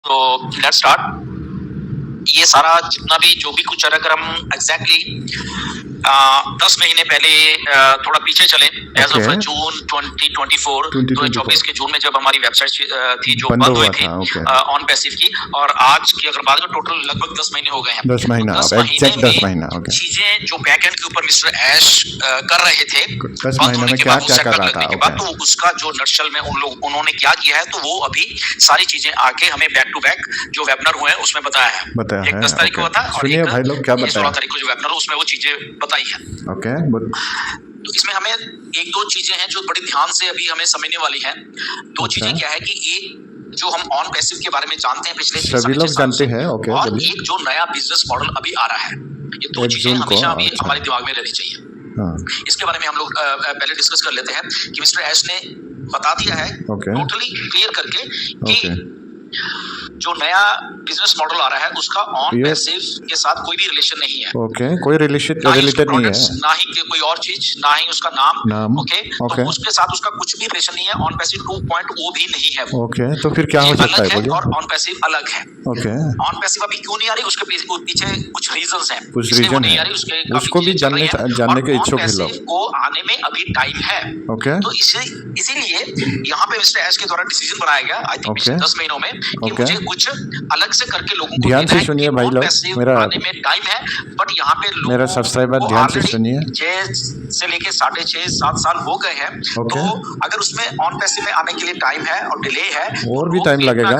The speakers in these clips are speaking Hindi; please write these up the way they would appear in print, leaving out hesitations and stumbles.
तो लेट्स स्टार्ट। ये सारा जितना भी जो भी कुछ अगर हम एग्जैक्टली 10 महीने पहले थोड़ा पीछे चले, एज ऑफ जून 2024 के जून में जब हमारी वेबसाइट थी जो बंद हुई थी ऑन पैसिव की, और आज की अगर बात करें टोटल लगभग 10 महीने हो गए हैं। 10 महीना, 10 महीना चीजें जो बैकएंड के ऊपर मिस्टर ऐश कर रहे थे 10 महीने में क्या क्या कर रहा था, के बाद तो उसका जो नटशल में उन्होंने क्या किया है, तो वो अभी सारी चीजें आके हमें बैक टू बैक जो वेबिनार हुए हैं उसमें बताया है। एक 10 तारीख को था और एक भाई लोग क्या बताया 16 तारीख को जो वेबिनार उसमें वो चीजें बताई है। ओके, तो इसमें हमें एक दो चीजें हैं जो बड़ी ध्यान से अभी हमें समझने वाली हैं। दो चीजें क्या है कि एक जो हम ऑन पैसिव के बारे में जानते हैं पिछले सभी लोग जानते हैं, ओके, और एक जो नया बिजनेस मॉडल अभी आ रहा है, ये दो चीजें हमेशा अभी हमारे दिमाग में रहनी चाहिए। इसके बारे में हम लोग पहले डिस्कस कर लेते हैं कि मिस्टर ऐश ने बता दिया है टोटली क्लियर करके कि जो नया बिजनेस मॉडल आ रहा है उसका ऑन पैसिव के साथ कोई भी रिलेशन नहीं है। ओके, कोई रिलेटेड नहीं है, ना ही कोई और चीज, ना ही उसका नाम। ओके, तो उसके साथ उसका कुछ भी रिलेशन नहीं है। ऑन पैसिव 2.0 भी नहीं है। ओके, तो फिर क्या हो सकता है? और ऑन पैसिव अलग है। ओके, ऑन पैसिव अभी क्यों नहीं आ रही, उसके पीछे कुछ रीजंस हैं, कुछ रीजन है, उसको भी जानने के इच्छुक हैं लोग। को आने में अभी टाइम है। ओके, तो इसीलिए यहाँ पे मिस्टर ऐश के द्वारा डिसीजन बनाया गया, आई थिंक 10 महीनों में, कि मुझे कुछ अलग से करके लोगों को ध्यान से सुनिए भाई लोग, मेरा आने में टाइम है, बट यहाँ पे मेरा सब्सक्राइबर ध्यान से सुनिए। 6 से लेके 6.5-7 साल हो गए हैं, तो अगर उसमें ऑन पैसिव में आने के लिए टाइम है और डिले है और भी टाइम लगेगा।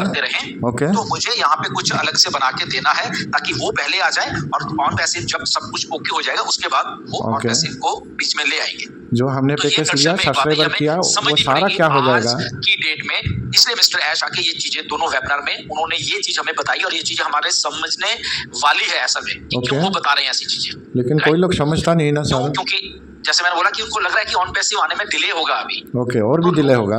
ओके, तो मुझे यहाँ पे कुछ अलग से बना के देना है ताकि वो पहले आ जाए, और ऑन पैसिव जब सब कुछ ओके हो जाएगा उसके बाद वो ऑन पैसिव को बीच में ले आएंगे। जो हमने पैकेज लिया, सब्सक्राइबर किया, वो सारा क्या हो जाएगा की डेट में। इसलिए मिस्टर ऐश आके ये चीजें दोनों वेबिनार में उन्होंने ये चीज हमें बताई, और ये चीज हमारे समझने वाली है असल में कि क्यों वो बता रहे हैं ऐसी चीजें। लेकिन कोई लोग समझता नहीं ना सर, क्योंकि जैसे मैंने बोला कि उनको लग रहा है कि ऑन पैसिव आने में डिले होगा अभी। ओके, और भी डिले होगा।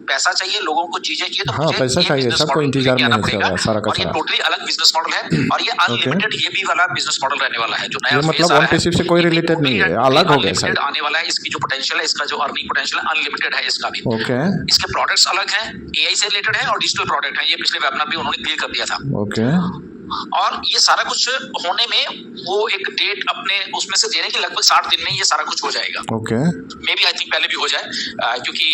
पैसा चाहिए, लोगों को चीजें चाहिए, तो हाँ, पैसा चाहिए, सबको इंतजार में है सारा का सारा। ये टोटली अलग बिजनेस मॉडल है, और ये अनलिमिटेड ये भी वाला बिजनेस मॉडल रहने वाला है जो नया, मतलब ऑन पैसिव से कोई रिलेटेड नहीं है, अलग हो गया सर। आने वाला है, इसकी जो पोटेंशियल है, इसका जो अर्निंग पोटेंशियल है अनलिमिटेड है इसका भी। ओके, इसके प्रोडक्ट्स अलग हैं, एआई से रिलेटेड है और डिजिटल प्रोडक्ट है, ये पिछले वेबिनार में उन्होंने क्लियर कर दिया था। ओके, और ये सारा कुछ होने में वो एक डेट अपने उसमें से देने के लगभग 60 दिन में ये सारा कुछ हो जाएगा। Okay, maybe I think पहले भी हो जाए, क्योंकि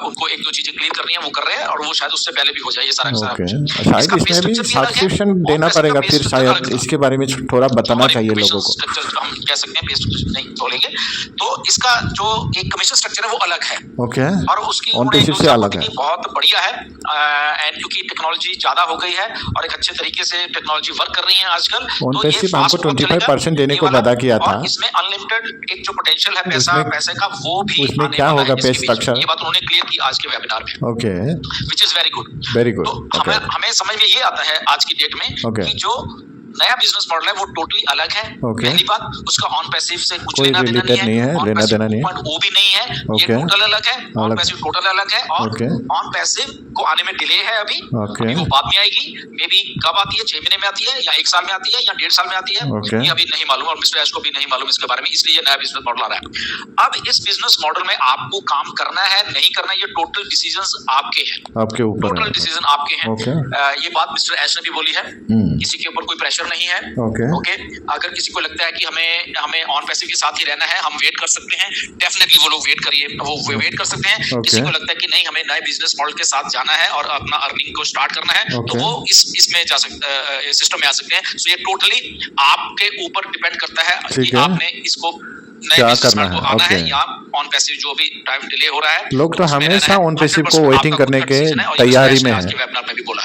उनको एक दो चीजें क्लियर करनी है, वो कर रहे हैं, और वो शायद उससे पहले भी हो जाए ये सारा। शायद इसमें भी सब्सक्रिप्शन देना पड़ेगा, फिर शायद इसके बारे में थोड़ा बताना चाहिए लोगों को। हम कह सकते हैं पे सब्सक्रिप्शन नहीं बोलेंगे, तो इसका जो एक कमीशन स्ट्रक्चर है वो अलग है। ओके, और उसकी से अलग है, बहुत बढ़िया है, एंड क्योंकि टेक्नोलॉजी ज्यादा हो गई है और एक अच्छे तरीके से टेक्नोलॉजी वर्क कर रही है आजकल, तो ये हमको 25% देने को वादा किया था। इसमें अनलिमिटेड एक जो पोटेंशियल है पैसे का, वो भी उसमें क्या होगा पे स्ट्रक्चर, ये बात उन्होंने क्लियर की आज के वेबिनार में। Okay, which is very good, very good. तो हमें समझ में ये आता है आज की डेट में कि जो नया बिजनेस मॉडल है वो टोटली अलग है। पहली बात, उसका ऑन पैसिव से कुछ लेना देना नहीं है, लेना देना नहीं है, वो भी नहीं है, ये टोटल अलग है, ऑन पैसिव टोटल अलग है, और ऑन पैसिव को आने में डिले है अभी, वो बाद में आएगी, मे बी कब आती है, 6 महीने में आती है, या 1 साल में आती है, या 1.5 साल में आती है, ये अभी नहीं मालूम, और मिस्टर ऐश को भी नहीं मालूम इसके बारे में, इसलिए ये नया बिजनेस मॉडल आ रहा है। अब इस बिजनेस मॉडल में आपको काम करना है नहीं करना, ये टोटल डिसीजंस आपके हैं, आपके ऊपर, टोटल डिसीजन आपके हैं। ये बात मिस्टर ऐश ने भी बोली है, किसी के ऊपर कोई प्रेशर नहीं है। ओके, अगर किसी को लगता है कि हमें ऑन पैसिव के साथ ही रहना है, हम वेट कर सकते हैं, डेफिनेटली वो लोग वेट करिए, वो वेट कर सकते हैं। किसी को लगता है कि नहीं हमें नए बिजनेस मॉडल के साथ जाना है और अपना अर्निंग को स्टार्ट करना है, तो वो इसमें जा सकते, सिस्टम में आ सकते हैं। सो ये टोटली आपके ऊपर डिपेंड करता है कि आपने इसको क्या करना है, आना है या ऑन पैसिव जो भी टाइम डिले हो रहा है। लोग तो हमेशा ऑन पैसिव को वेटिंग करने के तैयारी में है,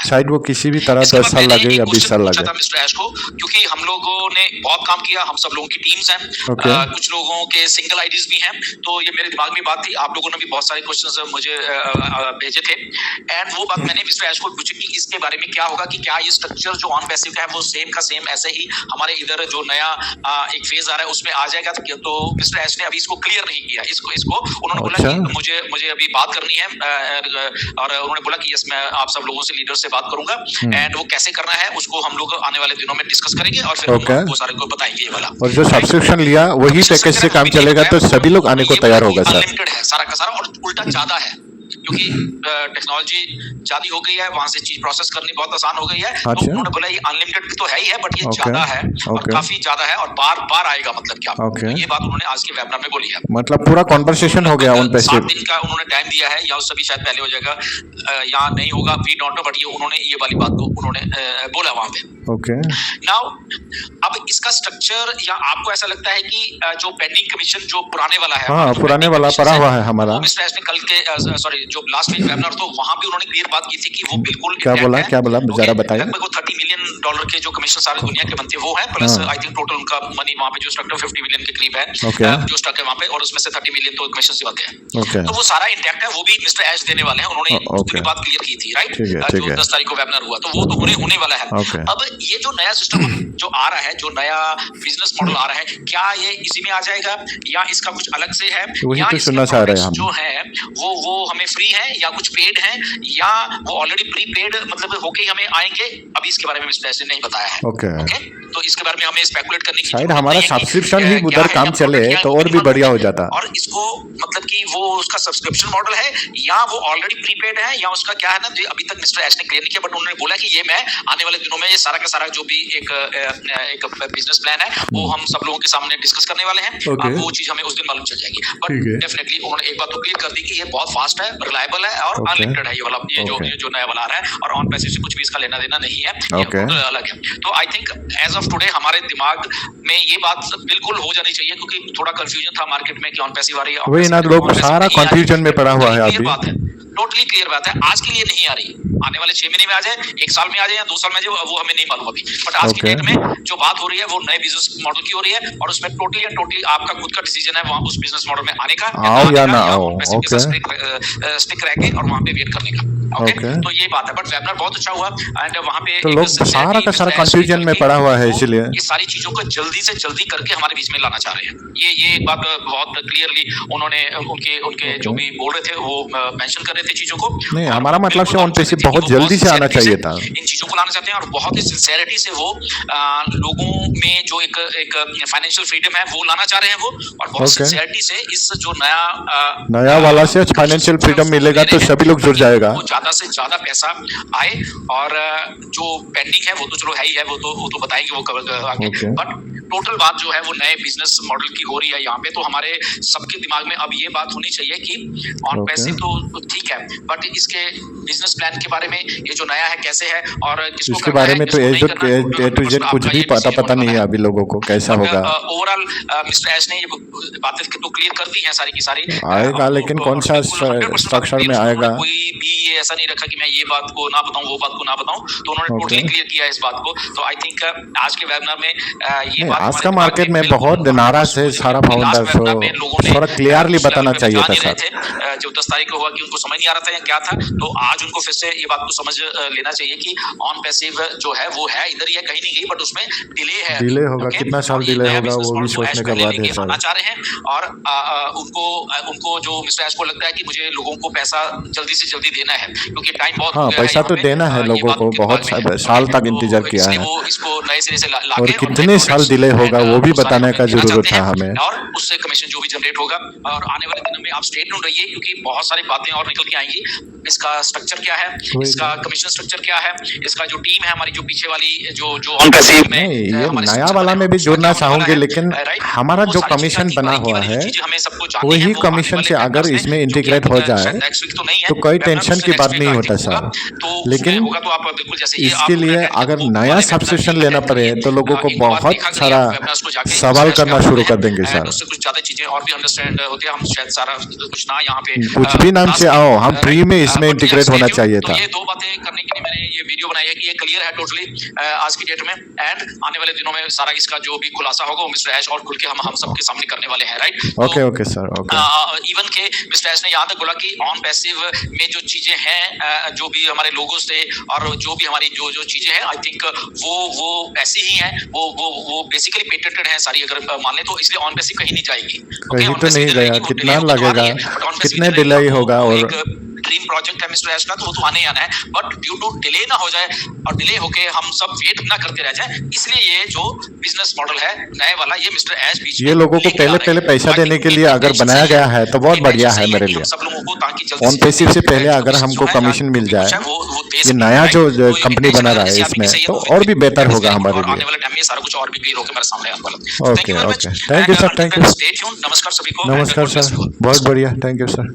शायद वो किसी भी तरह 10 साल लगे या 20 साल लगे। मिस्टर ऐश को, क्योंकि हम लोगों ने बहुत काम किया, हम सब लोगों की टीम्स हैं, कुछ लोगों के सिंगल आईडीज भी हैं, तो ये मेरे दिमाग में बात थी, आप लोगों ने भी बहुत सारे क्वेश्चंस मुझे भेजे थे, एंड वो बात मैंने मिस्टर ऐश को पूछी कि इसके बारे में क्या होगा, कि क्या ये स्ट्रक्चर जो ऑन पैसिव का है वो सेम का सेम ऐसे ही हमारे इधर जो नया एक फेज आ रहा है उसमें आ जाएगा। तो मिस्टर ऐश ने अभी इसको क्लियर नहीं किया, इसको उन्होंने बोला कि मुझे अभी बात करनी है, और उन्होंने बोला कि यस मैं आप सब लोगों से, लीडर से बात करूंगा, एंड वो कैसे करना है उसको हम लोग आने वाले दिनों में डिस्कस करेंगे, और फिर वो सारे को बताएंगे ये वाला। और जो सब्सक्रिप्शन लिया वही पैकेज से काम चलेगा, तो सभी लोग आने को तैयार होगा सर। अनलिमिटेड है सारा का सारा, और उल्टा ज्यादा है, क्योंकि टेक्नोलॉजी ज्यादा हो गई है, वहां से चीज प्रोसेस करनी बहुत आसान हो गई है। तो उन्होंने बोला ये अनलिमिटेड तो है ही है, बट ये ज्यादा है और काफी ज्यादा है और बार बार आएगा, मतलब क्या। तो ये बात उन्होंने आज के वेबिनार में बोली है। मतलब पूरा कॉन्वर्सेशन हो गया उन पे, 7 दिन का उन्होंने टाइम दिया है, या उससे भी शायद पहले हो जाएगा या नहीं होगा, वी डोंट नो, बट ये उन्होंने ये वाली बात को उन्होंने बोला वहां पे। ओके, नाउ अब इसका स्ट्रक्चर, या आपको ऐसा लगता है कि जो पेंडिंग कमीशन जो पुराने वाला है, हाँ पुराने वाला पड़ा हुआ है हमारा, मिस्टर एस ने कल के सॉरी जो लास्ट वीक वेबिनार तो वहां भी उन्होंने क्लियर बात की थी कि वो बिल्कुल क्या बोला जरा बताइए। लगभग $30 मिलियन के जो कमीशन सारी दुनिया के बनते वो है, प्लस आई थिंक टोटल उनका मनी वहां पे जो स्ट्रक्चर 50 मिलियन के करीब है जो स्टॉक है वहां पे, और उसमें से 30 मिलियन तो कमीशन से बनते हैं। तो वो सारा इंटैक्ट है, वो भी मिस्टर एश देने वाले हैं। उन्होंने उस दिन बात क्लियर की थी, राइट, जो 10 तारीख को वेबिनार हुआ, तो वो तो होने वाला है। अब ये जो नया सिस्टम जो आ रहा है, जो नया बिजनेस मॉडल आ रहा है, क्या ये इसी में आ जाएगा या इसका कुछ अलग से है, या तो सुनना चाह रहे हैं हम जो है वो हमें फ्री है या कुछ पेड है, या वो ऑलरेडी प्री पेड मतलब होके ही हमें आएंगे। अभी इसके बारे में मिस्टर एस ने नहीं बताया है। ओके, तो इसके बारे में हमें स्पेकुलेट करने की शायद हमारा सब्सक्रिप्शन ही उधर काम चले तो और भी बढ़िया हो जाता। और इसको मतलब कि वो उसका सब्सक्रिप्शन मॉडल है या वो ऑलरेडी प्रीपेड है, या उसका क्या है ना, तो अभी तक मिस्टर एस ने क्लियर नहीं किया, बट उन्होंने बोला कि ये मैं आने वाले दिनों में ये सारा का सारा जो भी एक बिजनेस प्लान है वो हम सब लोगों के सामने डिस्कस करने वाले हैं। वो चीज हमें उस दिन मालूम चल जाएगी, बट डेफिनेटली उन्होंने एक बात तो क्लियर कर दी कि ये बहुत फास्ट है, रिलायबल है और अनलिमिटेड है। ये वाला ये जो नया वाला आ रहा है, और ऑन पैसे से कुछ भी इसका लेना देना नहीं है, ये अलग है। तो I think age of today हमारे दिमाग में ये बात बिल्कुल हो जानी चाहिए, क्योंकि थोड़ा कंफ्यूजन था मार्केट में कि ऑन पैसिव आ रही है, वही ना, लोग सारा कंफ्यूजन में पड़ा हुआ है अभी। टोटली क्लियर बात है, आज के लिए नहीं आ रही, आने वाले 6 महीने में आ जाए, 1 साल में आ जाए या 2 साल में आ जाए, वो हमें नहीं मालूम अभी, बट आज की डेट में जो बात हो रही है वो नए बिजनेस मॉडल की हो रही है, और उसमें टोटली आपका खुद का डिसीजन है वहां उस बिजनेस मॉडल में आने का या ना आओ, स्टिक रह के और वहां पे वेट करने का। ओके, तो ये बात है, बट वेबिनार बहुत अच्छा हुआ एंड वहां पे तो लोग सारा का सारा कंफ्यूजन में पड़ा हुआ है, इसलिए ये सारी चीजों को जल्दी से जल्दी करके हमारे बीच में लाना चाह रहे हैं। ये एक बात बहुत क्लियरली उन्होंने उनके जो भी बोल रहे थे वो मेंशन कर रहे थे चीजों को। नहीं, हमारा मतलब से ऑन पैसिव बहुत जल्दी से आना चाहिए था, इन चीजों को लाना चाहते हैं, और बहुत ही सिंसियरिटी से वो लोगों में जो एक फाइनेंशियल फ्रीडम है वो लाना चाह रहे हैं वो, और बहुत सिंसियरिटी से इस जो नया वाला से फाइनेंशियल फ्रीडम मिलेगा तो सभी लोग जुड़ जाएगा, वो ज्यादा से ज्यादा पैसा आए, और जो पेंडिंग है वो तो चलो है ही है, वो तो बताएंगे वो आगे, बट टोटल बात जो है वो नए बिजनेस मॉडल की हो रही है यहाँ पे। तो हमारे सबके दिमाग में अब ये बात होनी चाहिए कि ऑन पैसिव तो ठीक है, बट इसके बिजनेस प्लान के बारे में ये जो नया है कैसे है और किसको इसके बारे में तो ए टू जेड कुछ भी पता नहीं है अभी लोगों को कैसा होगा। ओवरऑल मिस्टर एस ने ये बातें तो क्लियर कर दी हैं सारी की सारी, आएगा लेकिन कौन सा स्ट्रक्चर में आएगा, कोई भी ये ऐसा नहीं रखा कि मैं ये बात को ना बताऊं वो बात को ना बताऊं, तो उन्होंने टोटली क्लियर किया इस बात को। तो आई थिंक आज के वेबिनार में ये बात आज का मार्केट में बहुत नाराज है सारा फाउंडर, थोड़ा क्लियरली बताना चाहिए था सर। जो 10 तारीख को हुआ कि उनको समझ नहीं आ रहा था क्या था, तो आज उनको फिर से ये बात को समझ लेना चाहिए कि ऑन पैसिव जो है वो है इधर ही है, कहीं नहीं गई, बट उसमें डिले होगा, कितना साल डिले होगा वो भी सोचने का बात है सर। आना चाह रहे हैं, और उनको जो मिस्टर एस को लगता है कि मुझे लोगों को पैसा जल्दी से जल्दी देना है, क्योंकि टाइम बहुत पैसा तो देना है लोगों को, बहुत साल तक इंतजार किया है, इसको नए सिरे से और कितने साल डिले होगा वो भी बताने का जरूरत है हमें, और उससे कमीशन जो भी जनरेट होगा। और आने वाले दिनों में आप स्टे ट्यून्ड रहिए, क्योंकि बहुत सारी बातें और निकल के आएंगी। इसका स्ट्रक्चर क्या है, इसका कमीशन स्ट्रक्चर क्या है, इसका जो टीम है हमारी जो पीछे वाली जो ऑन पैसिव में ये नया वाला में भी जोड़ना चाहूंगे, लेकिन हमारा जो कमीशन बना हुआ है वही कमीशन से अगर इसमें इंटीग्रेट हो जाए तो कोई टेंशन की बात नहीं होता सर। लेकिन इसके लिए अगर नया सब्सक्रिप्शन लेना पड़े तो लोगों को बहुत सारा सवाल करना शुरू कर देंगे सर। कुछ ज्यादा चीजें और भी अंडरस्टैंड होते हैं, हम शायद सारा कुछ ना यहाँ पे कुछ भी नाम से आओ, हम फ्री में इसमें इंटीग्रेट होना चाहिए था। ये 2 बातें करने के लिए मैंने ये वीडियो बनाई है कि ये क्लियर है टोटली आज की डेट में, एंड आने वाले दिनों में सारा इसका जो भी खुलासा होगा वो मिस्टर एश और खुल के हम सबके सामने करने वाले हैं, right. Okay sir, okay. Even के मिस्टर एश ने यहाँ तक बोला कि ऑन पैसिव में जो चीजें हैं, जो भी हमारे लोगोस थे और जो भी हमारी जो चीजें हैं, आई थिंक वो ऐसी ही हैं, वो बेसिकली पेटेंटेड हैं सारी, अगर मान ले तो, इसलिए ऑन पैसिव कहीं नहीं जाएगी। कहीं तो नहीं गया, कितना लगेगा, कितने डिले होगा, और ड्रीम प्रोजेक्ट है मिस्टर एश का, तो वो तो आने ही आना है, बट ड्यू टू डिले ना हो जाए और डिले होके हम सब वेट ना करते रह जाए, इसलिए ये जो बिजनेस मॉडल है नए वाला, ये मिस्टर एश बीच में ये लोगों को पहले पैसा देने के लिए अगर बनाया गया है तो बहुत बढ़िया है मेरे लिए। सब लोगों को ताकि ऑन पैसिव से पहले अगर हमको कमीशन मिल जाए, ये नया जो कंपनी बना रहा है इसमें, तो और भी बेहतर होगा हमारे लिए। आने वाले टाइम में सारा कुछ और भी क्लियर होकर मेरे सामने आने वाला है। Okay okay, thank you sir, thank you. नमस्कार सभी को। नमस्कार सर, बहुत बढ़िया, थैंक यू सर।